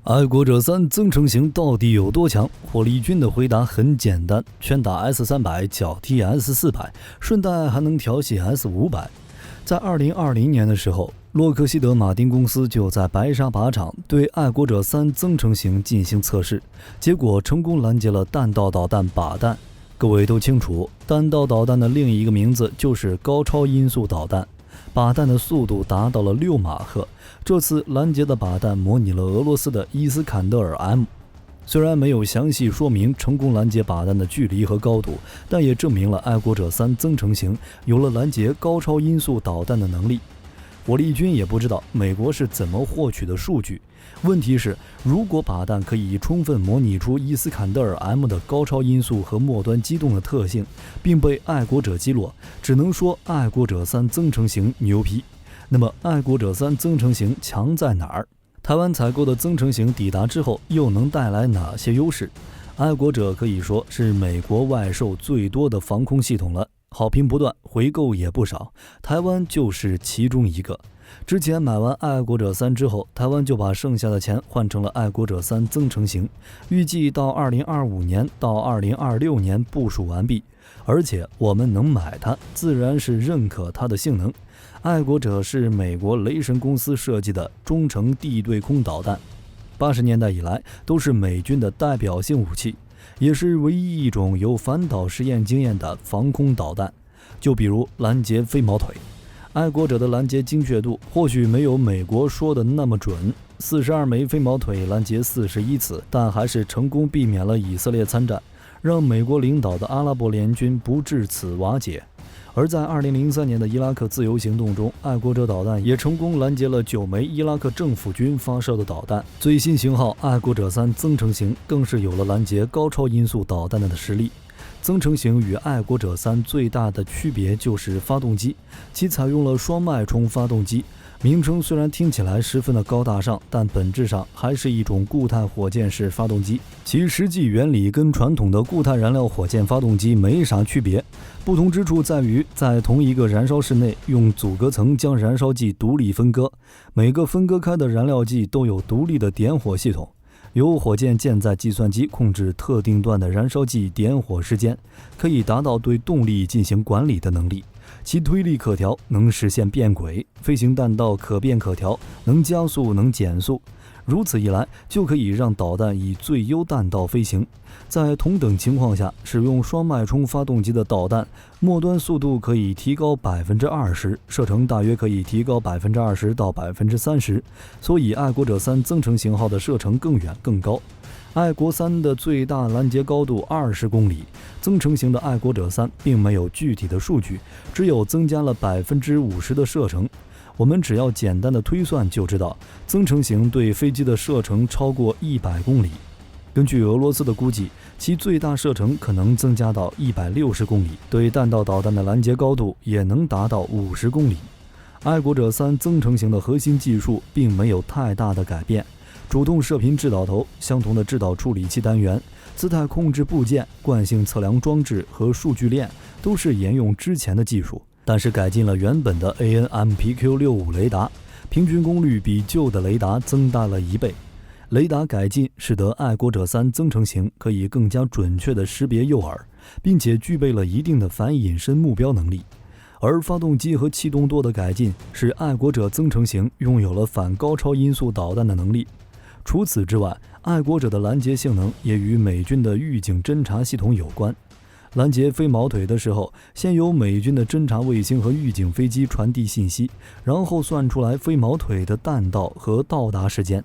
爱国者3增程型到底有多强？火力军的回答很简单，全打 S300， 脚踢 S400， 顺带还能调戏 S500。在2020年的时候，洛克希德马丁公司就在白沙靶场对爱国者3增程型进行测试，结果成功拦截了弹道导弹靶弹。各位都清楚，弹道导弹的另一个名字就是高超音速导弹，靶弹的速度达到了6马赫。这次拦截的靶弹模拟了俄罗斯的伊斯坎德尔 M， 虽然没有详细说明成功拦截靶弹的距离和高度，但也证明了爱国者3增程型有了拦截高超音速导弹的能力。火力军也不知道美国是怎么获取的数据。问题是，如果靶弹可以充分模拟出伊斯坎德尔 M 的高超音速和末端机动的特性，并被爱国者击落，只能说爱国者3增程型牛批。那么爱国者3增程型强在哪儿？台湾采购的增程型抵达之后又能带来哪些优势？爱国者可以说是美国外售最多的防空系统了，好评不断，回购也不少，台湾就是其中一个。之前买完爱国者3之后，台湾就把剩下的钱换成了爱国者3增程型，预计到2025年到2026年部署完毕。而且我们能买它，自然是认可它的性能。爱国者是美国雷神公司设计的中程地对空导弹，80年代以来都是美军的代表性武器，也是唯一一种有反导实验经验的防空导弹。就比如拦截飞毛腿，爱国者的拦截精确度或许没有美国说的那么准，42枚飞毛腿拦截41次，但还是成功避免了以色列参战，让美国领导的阿拉伯联军不至此瓦解。而在2003年的伊拉克自由行动中，爱国者导弹也成功拦截了9枚伊拉克政府军发射的导弹。最新型号爱国者3增程型更是有了拦截高超音速导弹的实力。增程型与爱国者3最大的区别就是发动机，其采用了双脉冲发动机。名称虽然听起来十分的高大上，但本质上还是一种固态火箭式发动机，其实际原理跟传统的固态燃料火箭发动机没啥区别。不同之处在于，在同一个燃烧室内用阻隔层将燃烧剂独立分割，每个分割开的燃料剂都有独立的点火系统，由火箭建在计算机控制特定段的燃烧剂点火时间，可以达到对动力进行管理的能力。其推力可调，能实现变轨，飞行弹道可变可调，能加速能减速。如此一来，就可以让导弹以最优弹道飞行。在同等情况下，使用双脉冲发动机的导弹，末端速度可以提高 20%， 射程大约可以提高 20%到 30%， 所以爱国者3增程型号的射程更远更高。爱国3的最大拦截高度20公里，增程型的爱国者3并没有具体的数据，只有增加了 50% 的射程。我们只要简单的推算就知道，增程型对飞机的射程超过100公里。根据俄罗斯的估计，其最大射程可能增加到160公里，对弹道导弹的拦截高度也能达到50公里。爱国者3增程型的核心技术并没有太大的改变，主动射频制导头、相同的制导处理器单元、姿态控制部件、惯性测量装置和数据链都是沿用之前的技术，但是改进了原本的 AN/MPQ-65 雷达，平均功率比旧的雷达增大了1倍。雷达改进使得爱国者3增程型可以更加准确地识别诱饵，并且具备了一定的反隐身目标能力。而发动机和气动舵的改进使爱国者增程型拥有了反高超音速导弹的能力。除此之外，爱国者的拦截性能也与美军的预警侦察系统有关。拦截飞毛腿的时候，先由美军的侦察卫星和预警飞机传递信息，然后算出来飞毛腿的弹道和到达时间。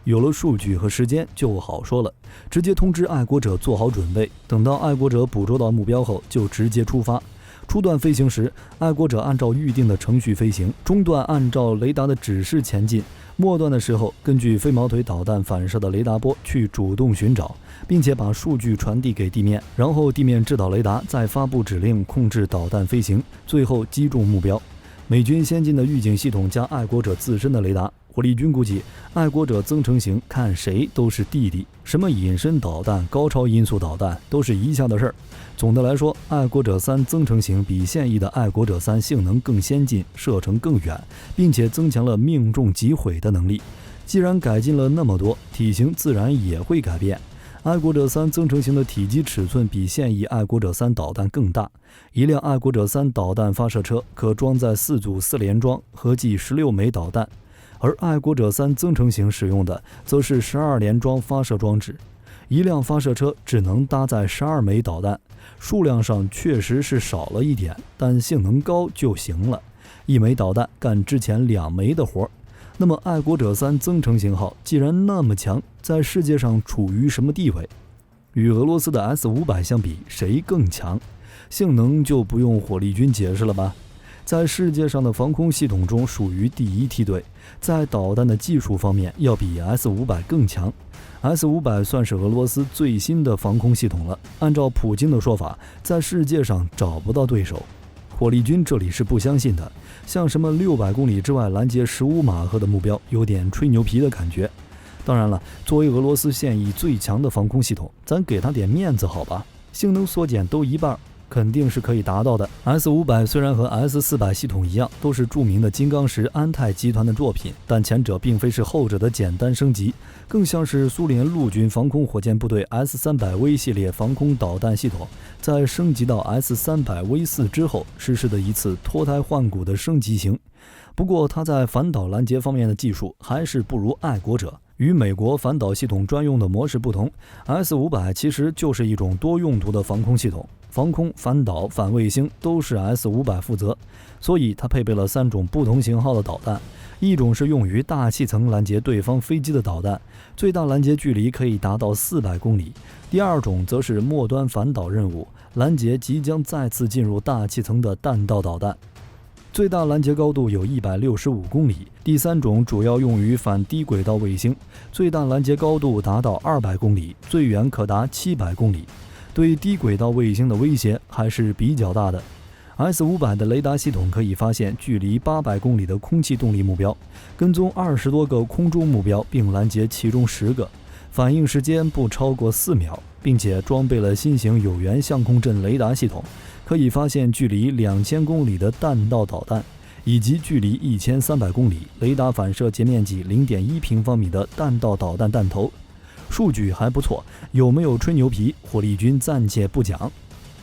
有了数据和时间就好说了，直接通知爱国者做好准备，等到爱国者捕捉到目标后就直接出发。初段飞行时，爱国者按照预定的程序飞行，中段按照雷达的指示前进，末段的时候根据飞毛腿导弹反射的雷达波去主动寻找，并且把数据传递给地面，然后地面制导雷达再发布指令控制导弹飞行，最后击中目标。美军先进的预警系统加爱国者自身的雷达，火力军估计爱国者增程型看谁都是弟弟，什么隐身导弹、高超音速导弹都是一下的事儿。总的来说，爱国者3增程型比现役的爱国者3性能更先进，射程更远，并且增强了命中击毁的能力。既然改进了那么多，体型自然也会改变。爱国者3增程型的体积尺寸比现役爱国者3导弹更大，一辆爱国者3导弹发射车可装载4组4连装，合计16枚导弹，而爱国者3增程型使用的则是12连装发射装置，一辆发射车只能搭载12枚导弹，数量上确实是少了一点，但性能高就行了，一枚导弹干之前2枚的活。那么爱国者3增程型号既然那么强，在世界上处于什么地位？与俄罗斯的 S-500相比，谁更强？性能就不用火力军解释了吧？在世界上的防空系统中属于第一梯队，在导弹的技术方面要比 S-500更强。S-500算是俄罗斯最新的防空系统了，按照普京的说法，在世界上找不到对手。火力军这里是不相信的，像什么600公里之外拦截15马赫的目标，有点吹牛皮的感觉。当然了，作为俄罗斯现役最强的防空系统，咱给他点面子好吧？性能缩减都一半，肯定是可以达到的。S-500虽然和 S-400系统一样，都是著名的金刚石安泰集团的作品，但前者并非是后者的简单升级，更像是苏联陆军防空火箭部队 S-300V 系列防空导弹系统在升级到 S-300V4 之后实施的一次脱胎换骨的升级型。不过它在反导拦截方面的技术还是不如爱国者。与美国反导系统专用的模式不同， S-500其实就是一种多用途的防空系统，防空、反导、反卫星都是 S-500负责，所以它配备了3种不同型号的导弹，一种是用于大气层拦截对方飞机的导弹，最大拦截距离可以达到400公里；第二种则是末端反导任务，拦截即将再次进入大气层的弹道导弹，最大拦截高度有165公里；第三种主要用于反低轨道卫星，最大拦截高度达到200公里，最远可达700公里，对低轨道卫星的威胁还是比较大的。S-500的雷达系统可以发现距离800公里的空气动力目标，跟踪20多个空中目标并拦截其中10个，反应时间不超过4秒，并且装备了新型有源相控阵雷达系统，可以发现距离2000公里的弹道导弹，以及距离1300公里、雷达反射截面积0.1平方米的弹道导弹弹头。数据还不错，有没有吹牛皮，火力军暂且不讲。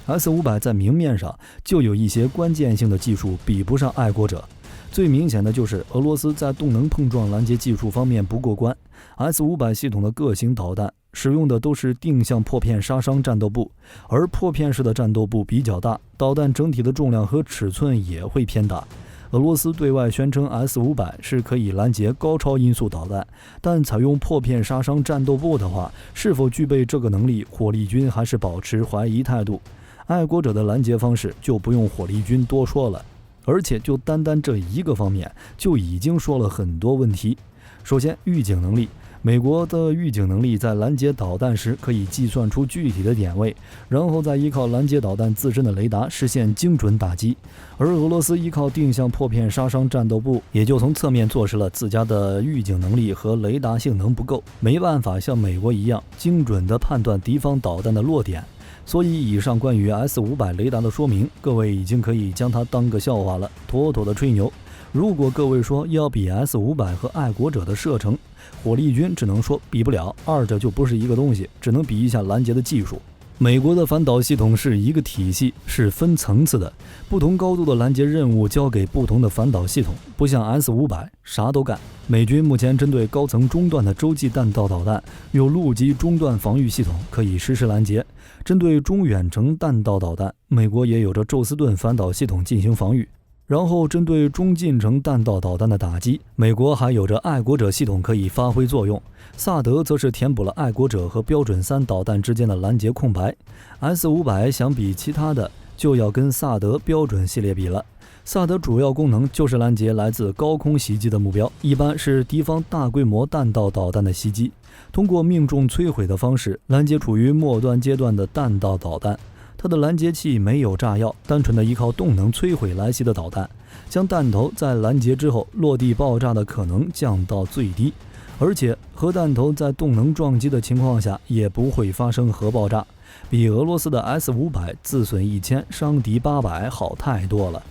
S-500在明面上就有一些关键性的技术比不上爱国者，最明显的就是俄罗斯在动能碰撞拦截技术方面不过关。S-500系统的各型导弹使用的都是定向破片杀伤战斗部，而破片式的战斗部比较大，导弹整体的重量和尺寸也会偏大。俄罗斯对外宣称 S-500是可以拦截高超音速导弹，但采用破片杀伤战斗部的话，是否具备这个能力，火力军还是保持怀疑态度。爱国者的拦截方式就不用火力军多说了，而且就单单这一个方面就已经说了很多问题。首先，预警能力，美国的预警能力在拦截导弹时可以计算出具体的点位，然后再依靠拦截导弹自身的雷达实现精准打击，而俄罗斯依靠定向破片杀伤战斗部也就从侧面坐实了自家的预警能力和雷达性能不够，没办法像美国一样精准地判断敌方导弹的落点。所以以上关于 S-500 雷达的说明，各位已经可以将它当个笑话了，妥妥的吹牛。如果各位说要比 S-500 和爱国者的射程，火力军只能说比不了，二者就不是一个东西，只能比一下拦截的技术。美国的反导系统是一个体系，是分层次的，不同高度的拦截任务交给不同的反导系统，不像 S-500 啥都干。美军目前针对高层中段的洲际弹道导弹，有陆基中段防御系统可以实施拦截；针对中远程弹道导弹，美国也有着宙斯盾反导系统进行防御。然后针对中近程弹道导弹的打击，美国还有着爱国者系统可以发挥作用，萨德则是填补了爱国者和标准3导弹之间的拦截空白。S-500相比其他的，就要跟萨德标准系列比了。萨德主要功能就是拦截来自高空袭击的目标，一般是敌方大规模弹道导弹的袭击，通过命中摧毁的方式拦截处于末端阶段的弹道导弹。它的拦截器没有炸药，单纯的依靠动能摧毁来袭的导弹，将弹头在拦截之后落地爆炸的可能降到最低，而且核弹头在动能撞击的情况下也不会发生核爆炸，比俄罗斯的 S-500自损1000伤敌800好太多了。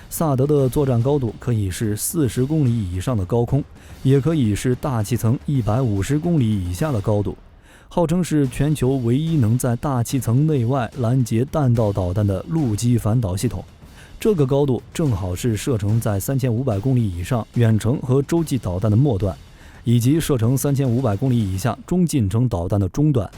萨德的作战高度可以是40公里以上的高空，也可以是大气层150公里以下的高度，号称是全球唯一能在大气层内外拦截弹道导弹的陆基反导系统。这个高度正好是射程在3500公里以上远程和洲际导弹的末段，以及射程3500公里以下中近程导弹的中段。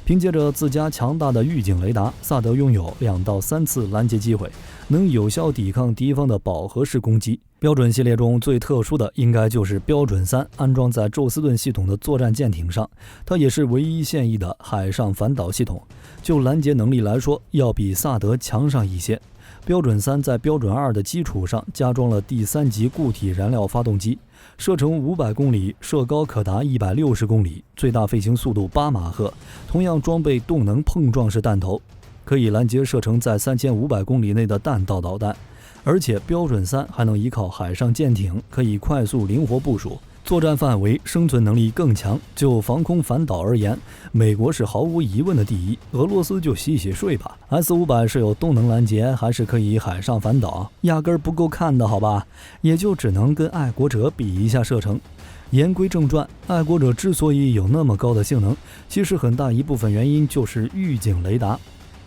凭借着自家强大的预警雷达，萨德拥有2到3次拦截机会，能有效抵抗敌方的饱和式攻击。标准系列中最特殊的应该就是标准3，安装在宙斯盾系统的作战舰艇上，它也是唯一现役的海上反导系统。就拦截能力来说，要比萨德强上一些。标准3在标准2的基础上加装了第3级固体燃料发动机，射程500公里，射高可达160公里，最大飞行速度8马赫，同样装备动能碰撞式弹头，可以拦截射程在3500公里内的弹道导弹。而且标准3还能依靠海上舰艇，可以快速灵活部署，作战范围、生存能力更强。就防空反导而言，美国是毫无疑问的第一，俄罗斯就洗洗睡吧。S-500是有动能拦截，还是可以海上反导，压根儿不够看的好吧？也就只能跟爱国者比一下射程。言归正传，爱国者之所以有那么高的性能，其实很大一部分原因就是预警雷达。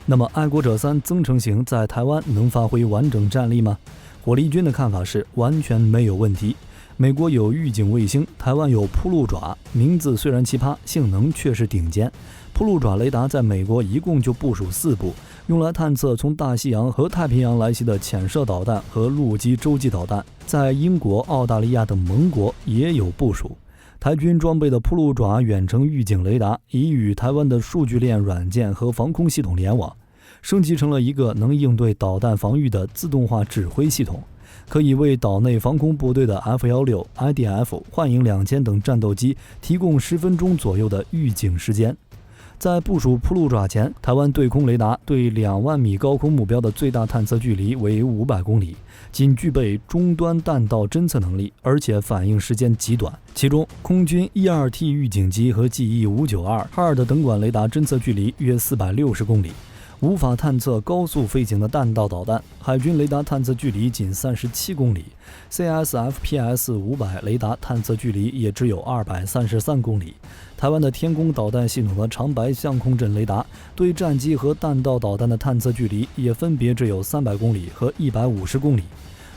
那么爱国者3增程型在台湾能发挥完整战力吗？火力军的看法是完全没有问题。美国有预警卫星，台湾有铺路爪，名字虽然奇葩，性能却是顶尖。铺路爪雷达在美国一共就部署4部，用来探测从大西洋和太平洋来袭的潜射导弹和陆基洲际导弹，在英国、澳大利亚等盟国也有部署。台军装备的铺路爪远程预警雷达已与台湾的数据链软件和防空系统联网，升级成了一个能应对导弹防御的自动化指挥系统，可以为岛内防空部队的 F-16、IDF、幻影2000等战斗机提供10分钟左右的预警时间。在部署铺路爪前，台湾对空雷达对2万米高空目标的最大探测距离为500公里，仅具备终端弹道侦测能力，而且反应时间极短。其中，空军 E-2T 预警机和 GE-592 HARD 等管雷达侦测距离约460公里，无法探测高速飞行的弹道导弹。海军雷达探测距离仅37公里， CSFPS-500 雷达探测距离也只有233公里。台湾的天宫导弹系统的长白相控阵雷达对战机和弹道导弹的探测距离也分别只有300公里和150公里。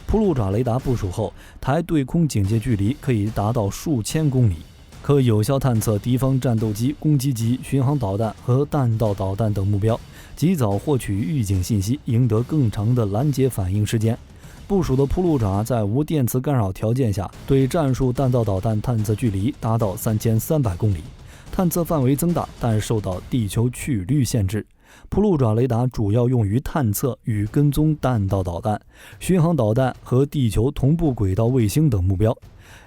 铺路爪雷达部署后，台对空警戒距离可以达到数千公里，可有效探测敌方战斗机、攻击机、巡航导弹和弹道导弹等目标，及早获取预警信息，赢得更长的拦截反应时间。部署的铺路爪在无电磁干扰条件下，对战术弹道导弹探测距离达到3300公里，探测范围增大，但受到地球曲率限制。铺路爪雷达主要用于探测与跟踪弹道导弹、巡航导弹和地球同步轨道卫星等目标。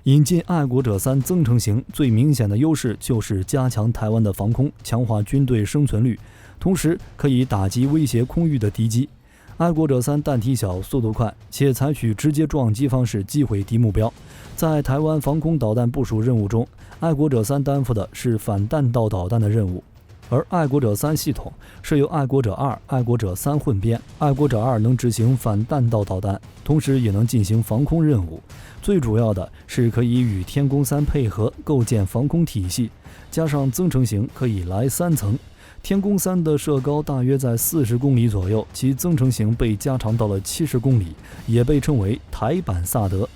引进爱国者3增程型最明显的优势就是加强台湾的防空，强化军队生存率，同时可以打击威胁空域的敌机。爱国者3弹体小、速度快，且采取直接撞击方式击毁敌目标。在台湾防空导弹部署任务中，爱国者3担负的是反弹道导弹的任务，而爱国者3系统是由爱国者2、爱国者3混编。爱国者2能执行反弹道导弹，同时也能进行防空任务。最主要的是可以与天宫3配合构建防空体系，加上增程型可以来3层。天宫3的射高大约在40公里左右，其增程型被加长到了70公里，也被称为台版萨德。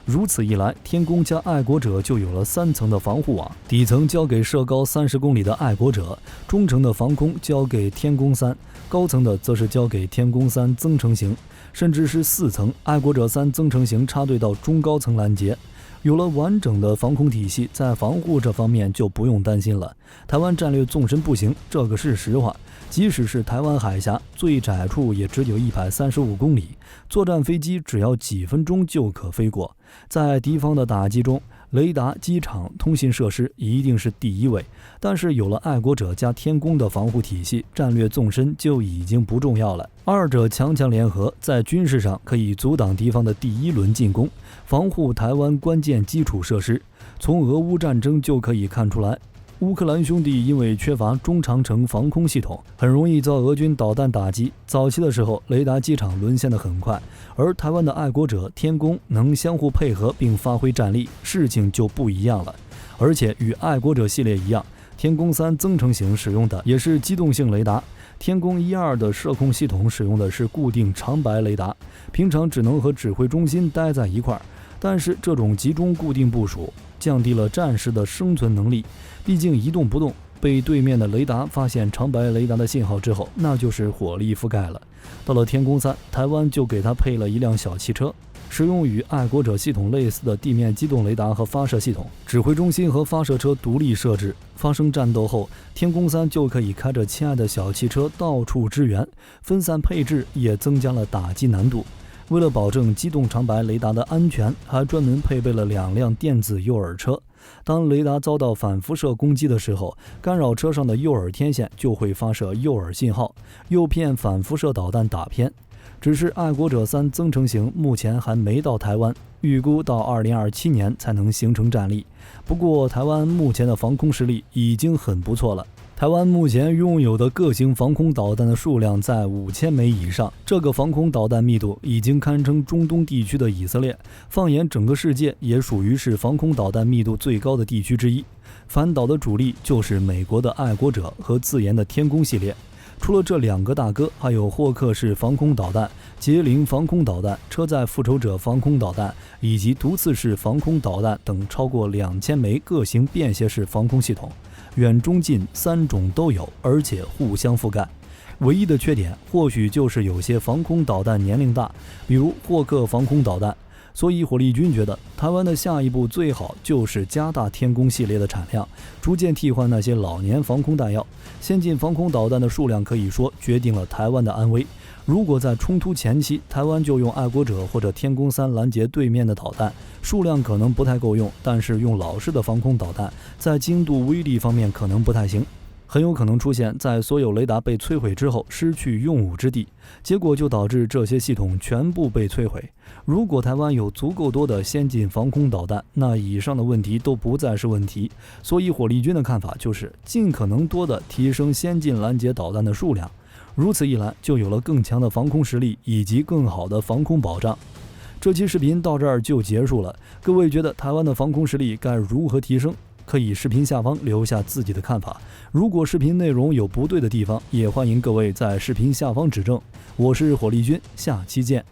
如此一来，天宫加爱国者就有了3层的防护网，底层交给射高30公里的爱国者，中程的防空交给天宫3，高层的则是交给天宫3增程型，甚至是4层，爱国者3增程型插队到中高层拦截。有了完整的防空体系，在防护这方面就不用担心了。台湾战略纵深不行，这个是实话。即使是台湾海峡最窄处也只有135公里，作战飞机只要几分钟就可飞过。在敌方的打击中，雷达、机场、通信设施一定是第一位。但是有了爱国者加天宫的防护体系，战略纵深就已经不重要了。二者强强联合，在军事上可以阻挡敌方的第一轮进攻，防护台湾关键基础设施。从俄乌战争就可以看出来，乌克兰兄弟因为缺乏中长程防空系统，很容易遭俄军导弹打击。早期的时候，雷达机场沦陷得很快，而台湾的爱国者、天弓能相互配合并发挥战力，事情就不一样了。而且与爱国者系列一样，天弓3增程型使用的也是机动性雷达，天弓1、2的射控系统使用的是固定长白雷达，平常只能和指挥中心待在一块儿。但是这种集中固定部署降低了战时的生存能力，毕竟一动不动，被对面的雷达发现长白雷达的信号之后，那就是火力覆盖了。到了天弓3，台湾就给它配了一辆小汽车，使用与爱国者系统类似的地面机动雷达和发射系统，指挥中心和发射车独立设置。发生战斗后，天弓3就可以开着亲爱的小汽车到处支援，分散配置也增加了打击难度。为了保证机动长白雷达的安全，还专门配备了2辆电子诱饵车。当雷达遭到反辐射攻击的时候，干扰车上的诱饵天线就会发射诱饵信号，诱骗反辐射导弹打偏。只是爱国者3增程型目前还没到台湾，预估到2027年才能形成战力。不过台湾目前的防空实力已经很不错了。台湾目前拥有的各型防空导弹的数量在5000枚以上，这个防空导弹密度已经堪称中东地区的以色列，放眼整个世界也属于是防空导弹密度最高的地区之一。反导的主力就是美国的爱国者和自研的天弓系列。除了这2个大哥，还有霍克式防空导弹、捷灵防空导弹、车载复仇者防空导弹以及毒刺式防空导弹等超过2000枚各型便携式防空系统，远中近3种都有，而且互相覆盖。唯一的缺点或许就是有些防空导弹年龄大，比如霍克防空导弹。所以火力军觉得台湾的下一步最好就是加大天弓系列的产量，逐渐替换那些老年防空弹药。先进防空导弹的数量可以说决定了台湾的安危。如果在冲突前期，台湾就用爱国者或者天弓3拦截对面的导弹，数量可能不太够用，但是用老式的防空导弹，在精度威力方面可能不太行，很有可能出现在所有雷达被摧毁之后失去用武之地，结果就导致这些系统全部被摧毁。如果台湾有足够多的先进防空导弹，那以上的问题都不再是问题。所以火力军的看法就是尽可能多的提升先进拦截导弹的数量，如此一来就有了更强的防空实力以及更好的防空保障。这期视频到这儿就结束了，各位觉得台湾的防空实力该如何提升？可以视频下方留下自己的看法。如果视频内容有不对的地方，也欢迎各位在视频下方指正。我是火力军，下期见。